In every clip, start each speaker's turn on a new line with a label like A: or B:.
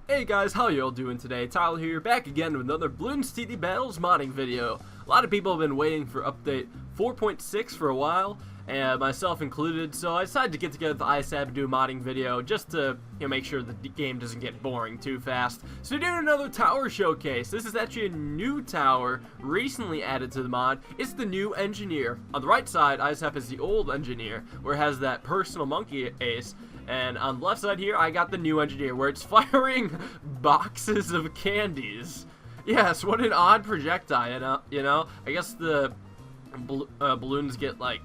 A: Hey guys, how y'all doing today? Tyler here, back again with another Bloons TD Battles modding video. A lot of people have been waiting for update 4.6 for a while, and myself included, so I decided to get together with ISAB and do a modding video just to make sure the game doesn't get boring too fast. So we're doing another tower showcase. This is actually a new tower recently added to the mod. It's the new engineer. On the right side, ISAB is the old engineer, where it has that personal monkey ace. And on the left side here, I got the new engineer, where it's firing boxes of candies. Yes, what an odd projectile, you know? I guess the balloons get, like,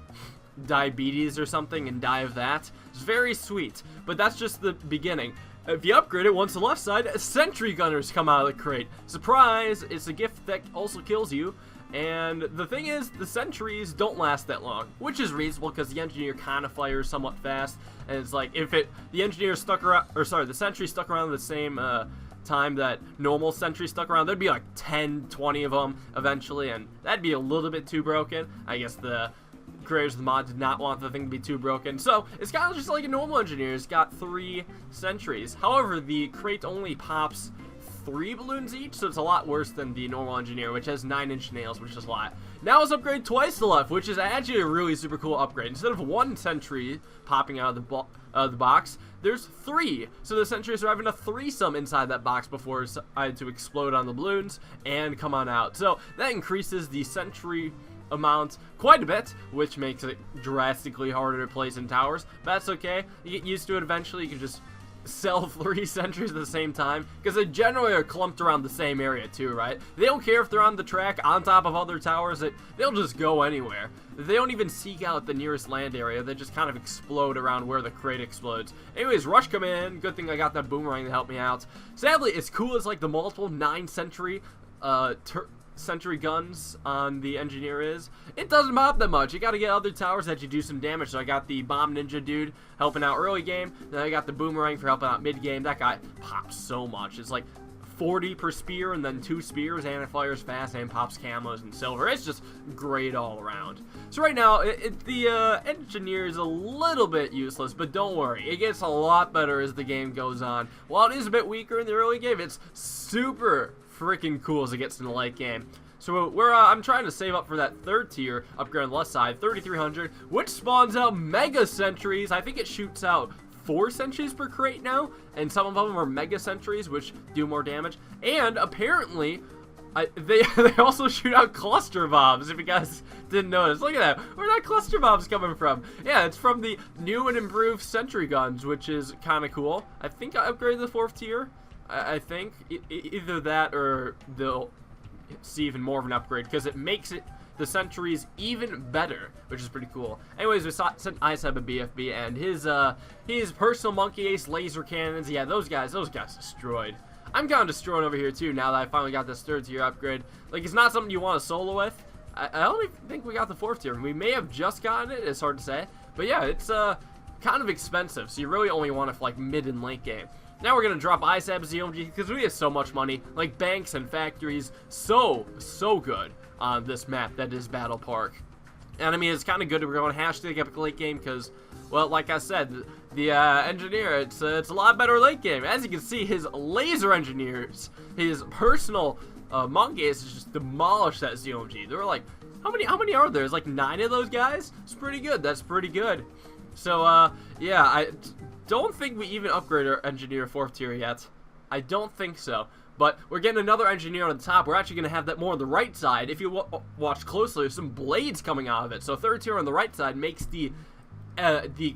A: diabetes or something and die of that. It's very sweet, but that's just the beginning. If you upgrade it, once the left side, Sentry Gunners come out of the crate. Surprise! It's a gift that also kills you. And the thing is, the sentries don't last that long, which is reasonable because the engineer kind of fires somewhat fast. And it's like, if the engineer stuck around, or sorry, the sentry stuck around the same time that normal sentry stuck around, there'd be like 10, 20 of them eventually, and that'd be a little bit too broken. I guess the creators of the mod did not want the thing to be too broken, so it's kind of just like a normal engineer. It's got 3 sentries. However, the crate only pops 3 balloons each, so it's a lot worse than the normal engineer, which has 9-inch nails, which is a lot. Now it's upgraded twice to left, which is actually a really super cool upgrade. Instead of 1 sentry popping out of the box, there's 3. So the sentries are having a threesome inside that box before it's decided to explode on the balloons and come on out. So that increases the sentry amount quite a bit, which makes it drastically harder to place in towers. But that's okay. You get used to it eventually. You can just sell 3 sentries at the same time, because they generally are clumped around the same area too, right? They don't care if they're on the track on top of other towers. They'll just go anywhere. They don't even seek out the nearest land area. They just kind of explode around where the crate explodes. Anyways, rush come in. Good thing I got that boomerang to help me out. Sadly, as cool as like the multiple 9 Sentry guns on the engineer is, it doesn't pop that much. You gotta get other towers that you do some damage. So I got the bomb ninja dude helping out early game, then I got the boomerang for helping out mid game. That guy pops so much. It's like 40 per spear and then 2 spears, and it fires fast and pops camos and silver. It's just great all around. So right now the engineer is a little bit useless, but don't worry, it gets a lot better as the game goes on. While it is a bit weaker in the early game, it's super freaking cool as it gets in the late game. So I'm trying to save up for that 3rd tier upgrade on the left side, 3300, which spawns out mega sentries. I think it shoots out 4 sentries per crate now, and some of them are mega sentries, which do more damage. And apparently, they also shoot out cluster bombs, if you guys didn't notice. Look at that. Where are that cluster bombs coming from? Yeah, it's from the new and improved Sentry Guns, which is kind of cool. I think I upgraded the 4th tier. I think either that or they'll see even more of an upgrade, because it makes the sentries even better, which is pretty cool. Anyways, we sent ISAB a BFB, and his personal monkey ace laser cannons. Yeah, those guys destroyed. I'm kind of destroyed over here too now that I finally got this 3rd tier upgrade. Like, it's not something you want to solo with. I don't even think we got the 4th tier. We may have just gotten it. It's hard to say, but yeah, it's kind of expensive, so you really only want it for like mid and late game. Now we're going to drop ISAB ZOMGs because we have so much money, like banks and factories, so good on this map that is Battle Park. And I mean, it's kind of good that we're going hashtag epic late game because, well, like I said, the engineer, it's a lot better late game. As you can see, his laser engineers, his personal monkey ace just demolished that ZOMG. There were like, how many are there? There's like 9 of those guys? It's pretty good. That's pretty good. So, yeah, I don't think we even upgraded our engineer 4th tier yet. I don't think so. But we're getting another engineer on the top. We're actually going to have that more on the right side. If you watch closely, there's some blades coming out of it. So 3rd tier on the right side makes the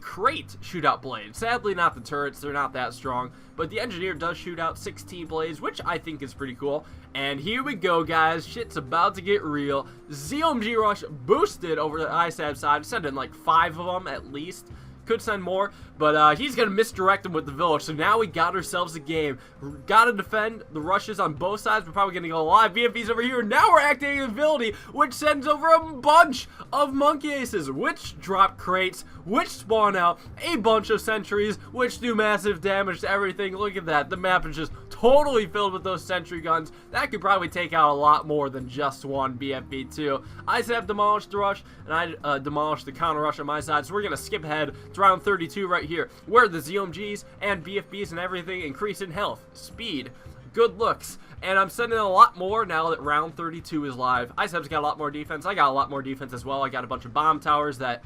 A: crate shoot out blades. Sadly, not the turrets. They're not that strong. But the engineer does shoot out 16 blades, which I think is pretty cool. And here we go, guys. Shit's about to get real. ZOMG Rush boosted over the ISAB side. Sent in like 5 of them at least. Could send more, but he's going to misdirect them with the village. So now we got ourselves a game. Got to defend the rushes on both sides. We're probably going to go live. BFB's over here. Now we're activating the ability, which sends over a bunch of monkey aces, which drop crates, which spawn out a bunch of sentries, which do massive damage to everything. Look at that. The map is just totally filled with those sentry guns. That could probably take out a lot more than just one BFB too. ISAB demolished the rush, and I demolished the counter rush on my side. So we're going to skip ahead It's round 32 right here, where the ZOMGs and BFBs and everything increase in health, speed, good looks, and I'm sending a lot more now that round 32 is live. ISEB's got a lot more defense. I got a lot more defense as well. I got a bunch of bomb towers that,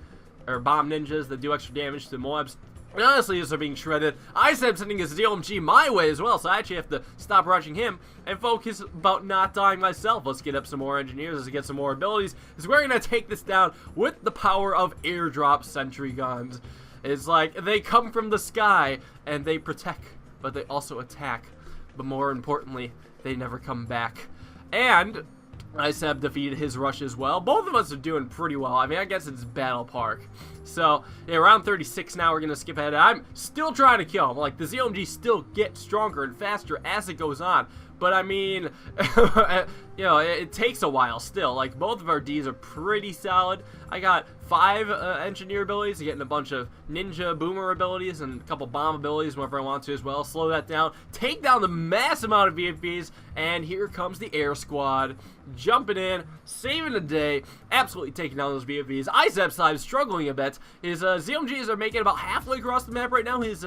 A: or bomb ninjas that do extra damage to mobs. And honestly, as they're being shredded, ISEB sending his ZOMG my way as well, so I actually have to stop rushing him and focus about not dying myself. Let's get up some more engineers, let's get some more abilities, because we're going to take this down with the power of airdrop sentry guns. It's like, they come from the sky, and they protect, but they also attack. But more importantly, they never come back. And ISEB defeated his rush as well. Both of us are doing pretty well. I mean, I guess it's Battle Park. So, yeah, round 36 now, we're going to skip ahead. I'm still trying to kill him. Like, the ZOMG still get stronger and faster as it goes on. But, I mean, you know, it takes a while still. Like, both of our Ds are pretty solid. I got 5 engineer abilities, getting a bunch of ninja boomer abilities and a couple bomb abilities whenever I want to as well. Slow that down, take down the mass amount of VFBs, and here comes the air squad. Jumping in, saving the day, absolutely taking down those VFBs. ISEB's side is struggling a bit. His ZOMGs are making about halfway across the map right now. His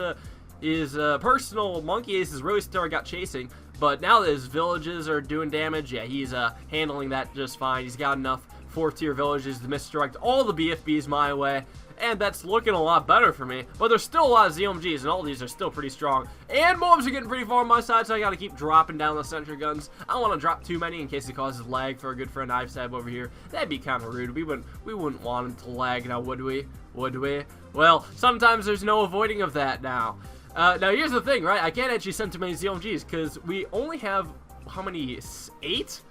A: personal monkey ace is really still got chasing, but now that his villages are doing damage, yeah, he's handling that just fine. He's got enough 4-tier villages to misdirect all the BFBs my way, and that's looking a lot better for me. But there's still a lot of ZOMGs, and all these are still pretty strong. And mobs are getting pretty far on my side, so I gotta keep dropping down the sentry guns. I don't want to drop too many in case it causes lag for a good friend ISEB over here. That'd be kind of rude. We wouldn't want him to lag now, would we? Would we? Well, sometimes there's no avoiding of that now. Now here's the thing, right? I can't actually send too many ZOMGs because we only have, how many, 8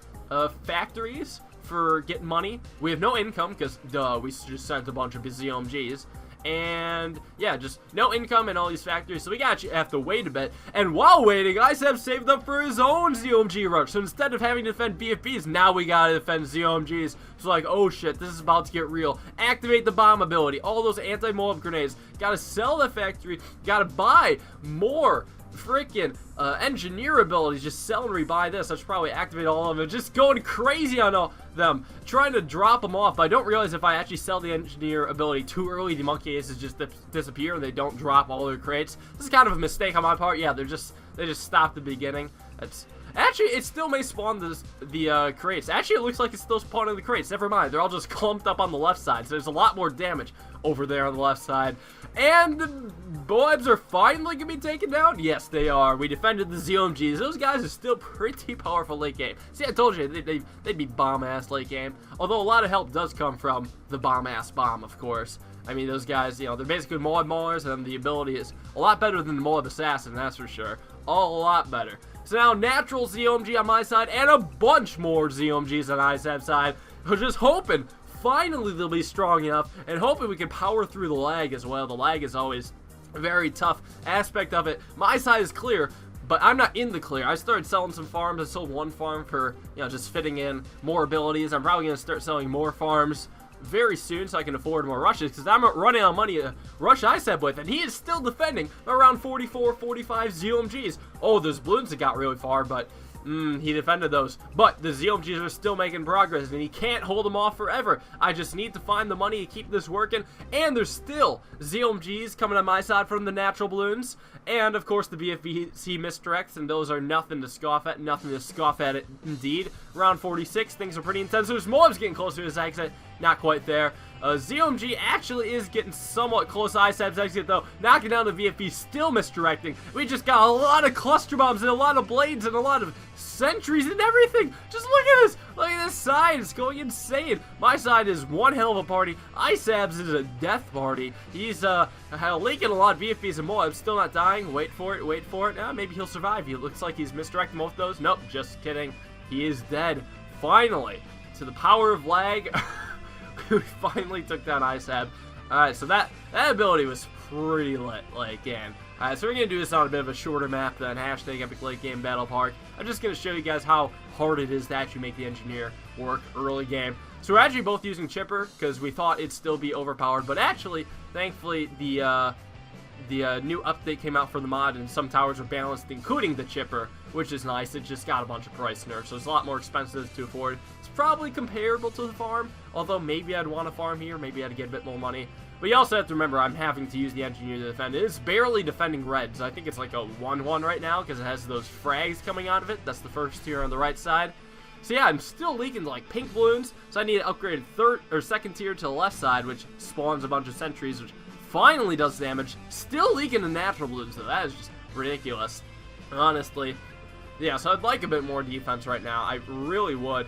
A: factories for getting money. We have no income because, duh, we just sent a bunch of ZOMGs. And, yeah, just no income in all these factories, so we actually have to wait a bit. And while waiting, ISEB saved up for his own ZOMG rush. So instead of having to defend BFBs, now we gotta defend ZOMGs. So like, oh shit, this is about to get real. Activate the bomb ability, all those anti-mob grenades. Gotta sell the factory, gotta buy more freaking engineer abilities. Just sell and rebuy this. I should probably activate all of them. Just going crazy on all them, trying to drop them off. I don't realize if I actually sell the engineer ability too early, the monkey aces just disappear and they don't drop all their crates. This is kind of a mistake on my part. Yeah, they just stopped the beginning. That's actually, it still may spawn the crates. Actually, it looks like it's still spawning the crates. Never mind. They're all just clumped up on the left side. So there's a lot more damage over there on the left side. And the Boebs are finally going to be taken down? Yes, they are. We defended the ZOMGs. Those guys are still pretty powerful late game. See, I told you, they'd be bomb-ass late game. Although a lot of help does come from the bomb-ass bomb, of course. I mean, those guys, you know, they're basically Moab Maulers, and the ability is a lot better than the Moab Assassin, that's for sure. A lot better. So now, natural ZOMG on my side, and a bunch more ZOMGs on ISEB's side. We're just hoping, finally, they'll be strong enough, and hoping we can power through the lag as well. The lag is always a very tough aspect of it. My side is clear, but I'm not in the clear. I started selling some farms. I sold one farm for, you know, just fitting in more abilities. I'm probably going to start selling more farms very soon so I can afford more rushes, because I'm running out of money to rush ISEB with, and he is still defending around 44, 45 ZOMGs. Oh, those balloons that got really far, but he defended those. But the ZOMGs are still making progress, and he can't hold them off forever. I just need to find the money to keep this working, and there's still ZOMGs coming on my side from the natural balloons, and of course the BFBC misdirects, and those are nothing to scoff at, it indeed. Round 46, things are pretty intense. There's Moabs getting closer to his exit, not quite there. ZOMG actually is getting somewhat close to ISEB's exit though, knocking down the VFB, still misdirecting. We just got a lot of cluster bombs and a lot of blades and a lot of sentries and everything. Just look at this. Look at this side. It's going insane. My side is one hell of a party. ISEB's is a death party. He's leaking a lot of VFBs and Moabs, still not dying. Wait for it, wait for it. Maybe he'll survive. He looks like he's misdirecting both those. Nope, just kidding. He is dead. Finally, to the power of lag. We finally took down ISEB. Alright, so that ability was pretty lit late game. Alright, so we're going to do this on a bit of a shorter map than hashtag Epic Late Game Battle Park. I'm just going to show you guys how hard it is to actually make the engineer work early game. So we're actually both using Chipper because we thought it'd still be overpowered, but actually, thankfully, the new update came out for the mod and some towers are balanced, including the Chipper, which is nice. It just got a bunch of price nerfs, so it's a lot more expensive to afford. It's probably comparable to the farm, although maybe I'd want a farm here, maybe I'd get a bit more money. But you also have to remember I'm having to use the engineer to defend. It is barely defending reds. I think it's like a 1-1 right now because it has those frags coming out of it. That's the first tier on the right side. So yeah, I'm still leaking like pink balloons, so I need to upgrade second tier to the left side, which spawns a bunch of sentries, which finally does damage. Still leaking the natural balloons, though. That is just ridiculous, honestly. Yeah, so I'd like a bit more defense right now. I really would.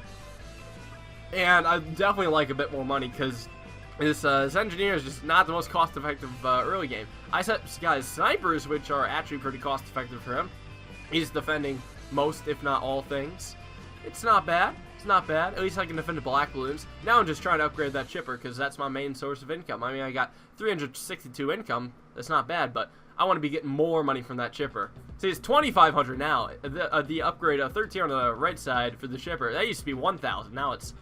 A: And I'd definitely like a bit more money, because this engineer is just not the most cost-effective early game. I set guys snipers, which are actually pretty cost-effective for him. He's defending most, if not all, things. It's not bad. It's not bad. At least I can defend the black balloons. Now I'm just trying to upgrade that chipper because that's my main source of income. I mean, I got 362 income. That's not bad, but I want to be getting more money from that chipper. See, it's 2,500 now. The upgrade, 13 on the right side for the chipper. That used to be 1,000. Now it's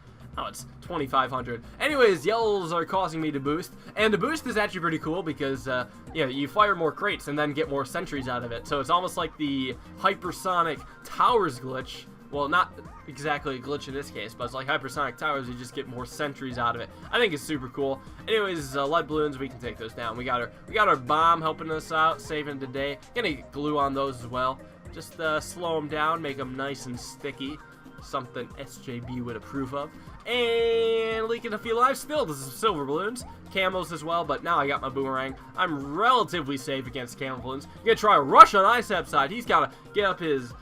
A: 2,500. Anyways, yellows are causing me to boost, and the boost is actually pretty cool because yeah, you fire more crates and then get more sentries out of it. So it's almost like the hypersonic towers glitch. Well, not exactly a glitch in this case, but it's like hypersonic towers, you just get more sentries out of it. I think it's super cool. Anyways, lead balloons, we can take those down. We got our bomb helping us out, saving the day. Gonna get glue on those as well. Just slow them down, make them nice and sticky. Something SJB would approve of. And leaking a few lives still. This is silver balloons, camos as well, but now I got my boomerang. I'm relatively safe against camo balloons. I'm gonna try a rush on ISAP's side. He's gotta get up his,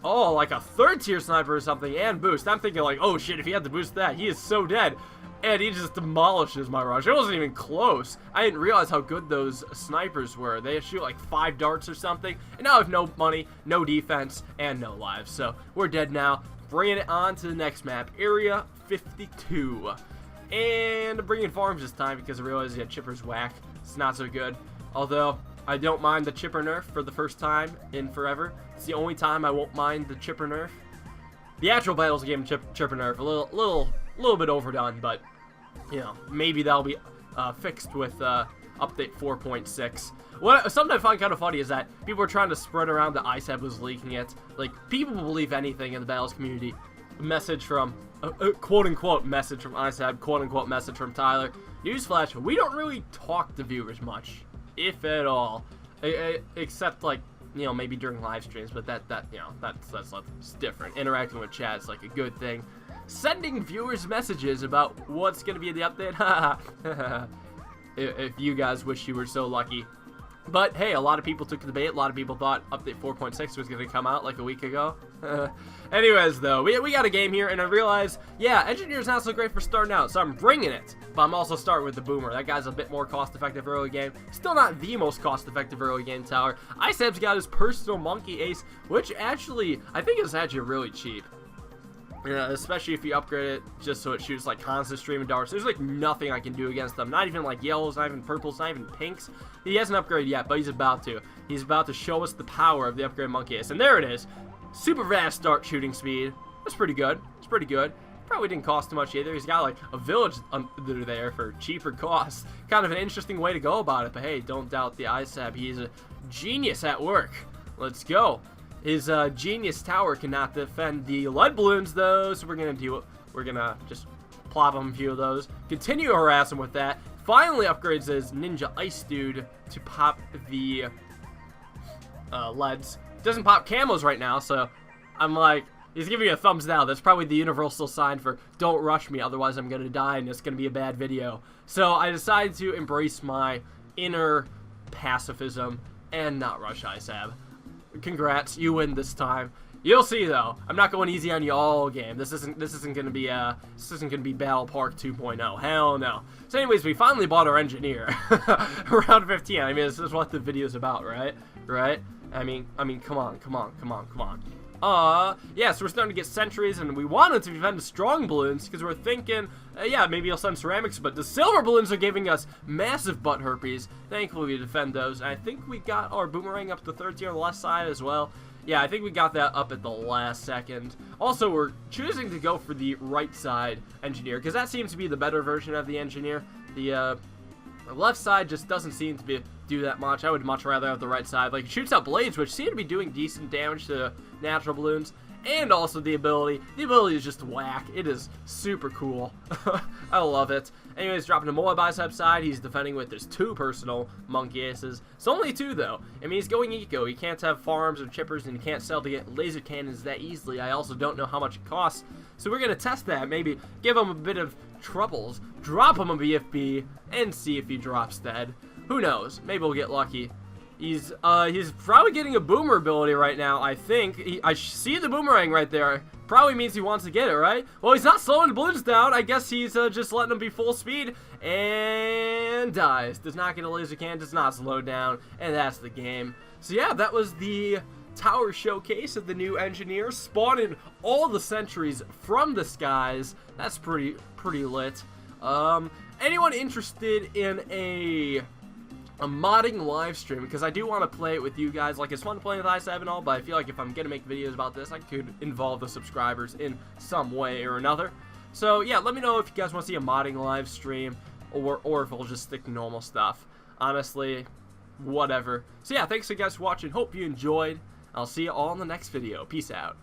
A: oh, like a third tier sniper or something, and boost. I'm thinking like, oh shit, if he had to boost that, he is so dead. And he just demolishes my rush. It wasn't even close. I didn't realize how good those snipers were. They shoot like 5 darts or something. And now I have no money, no defense, and no lives. So we're dead now. Bringing it on to the next map, Area 52. And bringing farms this time because I realized, yeah, chipper's whack. It's not so good. Although, I don't mind the chipper nerf for the first time in forever. It's the only time I won't mind the chipper nerf. The actual battles gave him chipper nerf a little bit overdone, but you know, maybe that'll be fixed with update 4.6. What something I find kind of funny is that people are trying to spread around that ISAB was leaking it. Like, people believe anything in the battles community. A message from quote-unquote message from ISAB, quote-unquote message from Tyler. Newsflash: we don't really talk to viewers much, if at all, except like, you know, maybe during live streams, but that you know, that's different. Interacting with chat is like a good thing. Sending viewers messages about what's gonna be in the update, if you guys wish you were so lucky. But hey, a lot of people took the bait. A lot of people thought update 4.6 was gonna come out like a week ago. Anyways, though, we got a game here, and I realized, yeah, engineer's not so great for starting out, so I'm bringing it. But I'm also starting with the boomer. That guy's a bit more cost-effective early game. Still not the most cost-effective early game tower. ISAB's got his personal monkey ace, which actually, I think is actually really cheap. Yeah, especially if you upgrade it just so it shoots like constant stream of darts. There's like nothing I can do against them. Not even like yellows, not even purples, not even pinks. He hasn't upgraded yet, but he's about to. He's about to show us the power of the upgrade monkey ace. And there it is. Super fast dart shooting speed. That's pretty good. It's pretty good. Probably didn't cost too much either. He's got like a village under there for cheaper costs. Kind of an interesting way to go about it. But hey, don't doubt the ISAB. He's a genius at work. Let's go. His genius tower cannot defend the lead balloons, though, so we're gonna just plop him a few of those. Continue to harass him with that. Finally upgrades his ninja ice dude to pop the leads. Doesn't pop camos right now, so I'm like, he's giving me a thumbs down. That's probably the universal sign for don't rush me, otherwise I'm gonna die and it's gonna be a bad video. So I decided to embrace my inner pacifism and not rush ISAB. Congrats, you win this time. You'll see though. I'm not going easy on you all game. This isn't gonna be Battle Park 2.0. Hell no. So anyways, we finally bought our engineer. Round 15. I mean, this is what the video's about, right? Right? I mean, come on. Yeah, so we're starting to get sentries, and we wanted to defend the strong balloons because we're thinking, yeah, maybe I'll send ceramics, but the silver balloons are giving us massive butt herpes. Thankfully, we defend those. And I think we got our boomerang up to 3rd tier on the left side as well. Yeah, I think we got that up at the last second. Also, we're choosing to go for the right side engineer because that seems to be the better version of the engineer. The left side just doesn't seem to be do that much. I would much rather have the right side. Like, it shoots out blades, which seem to be doing decent damage to natural balloons. And also the ability. The ability is just whack. It is super cool. I love it. Anyways, dropping to Moe bicep side. He's defending with his 2 personal monkey aces. It's only 2 though. I mean, he's going eco. He can't have farms or chippers, and he can't sell to get laser cannons that easily. I also don't know how much it costs. So we're going to test that. Maybe give him a bit of troubles. Drop him a BFB and see if he drops dead. Who knows? Maybe we'll get lucky. He's probably getting a boomer ability right now, I think. I see the boomerang right there. Probably means he wants to get it, right? Well, he's not slowing the balloons down. I guess he's just letting them be full speed. And dies. Does not get a laser cannon, does not slow down. And that's the game. So yeah, that was the tower showcase of the new engineer. Spawning all the sentries from the skies. That's pretty lit. Anyone interested in a modding live stream, because I do want to play it with you guys. Like, it's fun playing with i7 and all, but I feel like if I'm gonna make videos about this, I could involve the subscribers in some way or another. So yeah, let me know if you guys want to see a modding live stream, or if we'll just stick to normal stuff. Honestly, whatever. So yeah, thanks you guys for watching. Hope you enjoyed. I'll see you all in the next video. Peace out.